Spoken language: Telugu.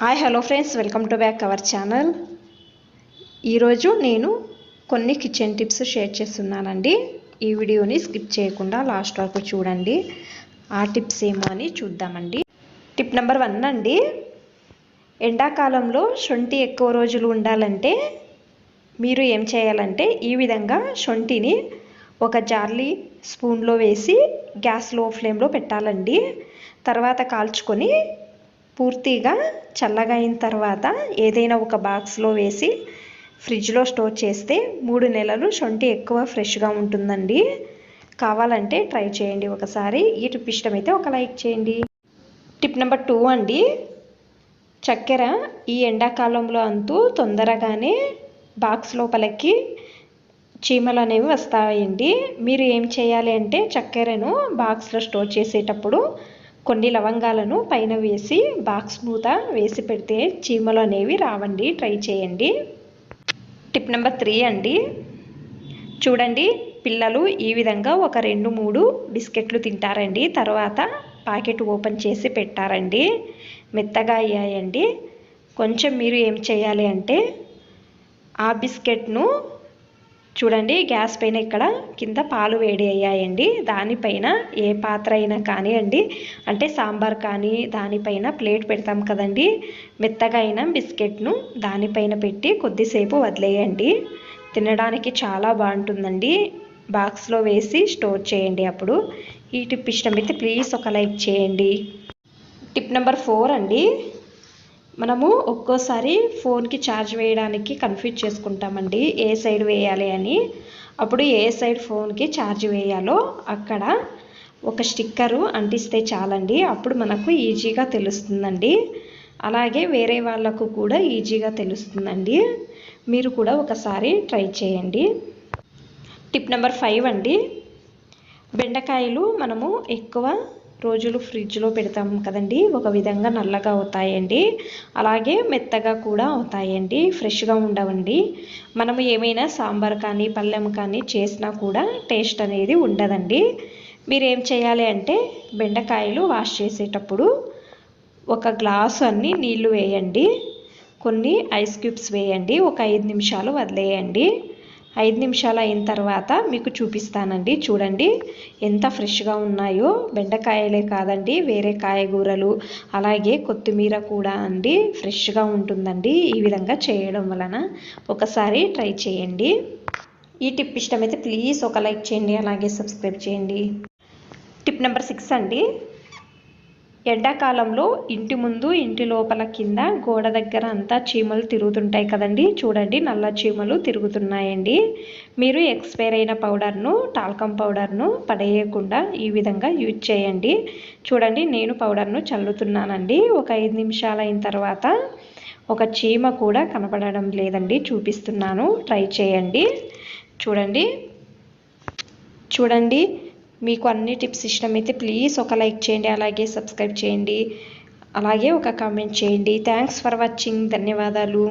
Hi hello friends, welcome to back our channel. ఈరోజు నేను కొన్ని కిచెన్ టిప్స్ షేర్ చేస్తున్నానండి. ఈ వీడియోని స్కిప్ చేయకుండా లాస్ట్ వరకు చూడండి. ఆ టిప్స్ ఏమో అని చూద్దామండి. టిప్ నెంబర్ 1 అండి, ఎండాకాలంలో శొంఠి ఎక్కువ రోజులు ఉండాలంటే మీరు ఏం చేయాలంటే ఈ విధంగా శొంఠిని ఒక జార్లీ స్పూన్లో వేసి గ్యాస్ లో ఫ్లేమ్లో పెట్టాలండి. తర్వాత కాల్చుకొని పూర్తిగా చల్లగా అయిన తర్వాత ఏదైనా ఒక బాక్స్లో వేసి ఫ్రిడ్జ్లో స్టోర్ చేస్తే 3 నెలలు శొంఠి ఎక్కువ ఫ్రెష్గా ఉంటుందండి. కావాలంటే ట్రై చేయండి ఒకసారి. ఈ టిప్ ఇష్టమైతే ఒక లైక్ చేయండి. టిప్ నెంబర్ 2 అండి, చక్కెర ఈ ఎండాకాలంలో అంటూ తొందరగానే బాక్స్ లోపలికి చీమలు అనేవి వస్తాయండి. మీరు ఏం చేయాలి అంటే చక్కెరను బాక్స్లో స్టోర్ చేసేటప్పుడు కొన్ని లవంగాలను పైన వేసి బాక్స్ మూత వేసి పెడితే చీమలు అనేవి రావండి. ట్రై చేయండి. టిప్ నెంబర్ 3 అండి, చూడండి, పిల్లలు ఈ విధంగా ఒక 2-3 బిస్కెట్లు తింటారండి. తర్వాత ప్యాకెట్ ఓపెన్ చేసి పెట్టారండి, మెత్తగా అయ్యాయండి. కొంచెం మీరు ఏం చేయాలి అంటే ఆ బిస్కెట్ను చూడండి, గ్యాస్ పైన ఇక్కడ కింద పాలు వేడి అయ్యాయండి. దానిపైన ఏ పాత్ర అయినా కానివ్వండి, అంటే సాంబార్ కానీ దానిపైన ప్లేట్ పెడతాం కదండి, మెత్తగా అయిన బిస్కెట్ను దానిపైన పెట్టి కొద్దిసేపు వదిలేయండి. తినడానికి చాలా బాగుంటుందండి. బాక్స్లో వేసి స్టోర్ చేయండి. అప్పుడు ఈ టిప్ ఇష్టమైతే ప్లీజ్ ఒక లైక్ చేయండి. టిప్ నెంబర్ 4 అండి, మనము ఒక్కోసారి ఫోన్కి ఛార్జ్ వేయడానికి కన్ఫ్యూజ్ చేసుకుంటామండి ఏ సైడ్ వేయాలి అని. అప్పుడు ఏ సైడ్ ఫోన్కి ఛార్జ్ వేయాలో అక్కడ ఒక స్టిక్కరు అంటిస్తే చాలండి. అప్పుడు మనకు ఈజీగా తెలుస్తుందండి. అలాగే వేరే వాళ్ళకు కూడా ఈజీగా తెలుస్తుందండి. మీరు కూడా ఒకసారి ట్రై చేయండి. టిప్ నెంబర్ 5 అండి, బెండకాయలు మనము ఎక్కువ రోజులు ఫ్రిడ్జ్లో పెడతాం కదండి, ఒక విధంగా నల్లగా అవుతాయండి. అలాగే మెత్తగా కూడా అవుతాయండి, ఫ్రెష్గా ఉండవండి. మనము ఏమైనా సాంబార్ కానీ పళ్ళెం కానీ చేసినా కూడా టేస్ట్ అనేది ఉండదండి. మీరు ఏం చేయాలి అంటే బెండకాయలు వాష్ చేసేటప్పుడు ఒక గ్లాసు అన్ని నీళ్లు వేయండి, కొన్ని ఐస్ క్యూబ్స్ వేయండి, ఒక 5 నిమిషాలు వదిలేయండి. 5 నిమిషాలు అయిన తర్వాత మీకు చూపిస్తానండి. చూడండి ఎంత ఫ్రెష్గా ఉన్నాయో. బెండకాయలే కాదండి, వేరే కాయగూరలు అలాగే కొత్తిమీర కూడా అండి ఫ్రెష్గా ఉంటుందండి ఈ విధంగా చేయడం వలన. ఒకసారి ట్రై చేయండి. ఈ టిప్ ఇష్టమైతే ప్లీజ్ ఒక లైక్ చేయండి, అలాగే సబ్స్క్రైబ్ చేయండి. టిప్ నెంబర్ 6 అండి, ఎండాకాలంలో ఇంటి ముందు ఇంటి లోపల కింద గోడ దగ్గర అంతా చీమలు తిరుగుతుంటాయి కదండి. చూడండి, నల్ల చీమలు తిరుగుతున్నాయండి. మీరు ఎక్స్పైర్ అయిన పౌడర్ను, టాల్కమ్ పౌడర్ను పడేయకుండా ఈ విధంగా యూజ్ చేయండి. చూడండి, నేను పౌడర్ను చల్లుతున్నానండి. ఒక 5 నిమిషాలు అయిన తర్వాత ఒక చీమ కూడా కనపడడం లేదండి. చూపిస్తున్నాను, ట్రై చేయండి. చూడండి, మీకు అన్ని టిప్స్ ఇష్టమైతే ప్లీజ్ ఒక లైక్ చేయండి, అలాగే సబ్స్క్రైబ్ చేయండి, అలాగే ఒక కామెంట్ చేయండి. Thanks for watching. ధన్యవాదాలు.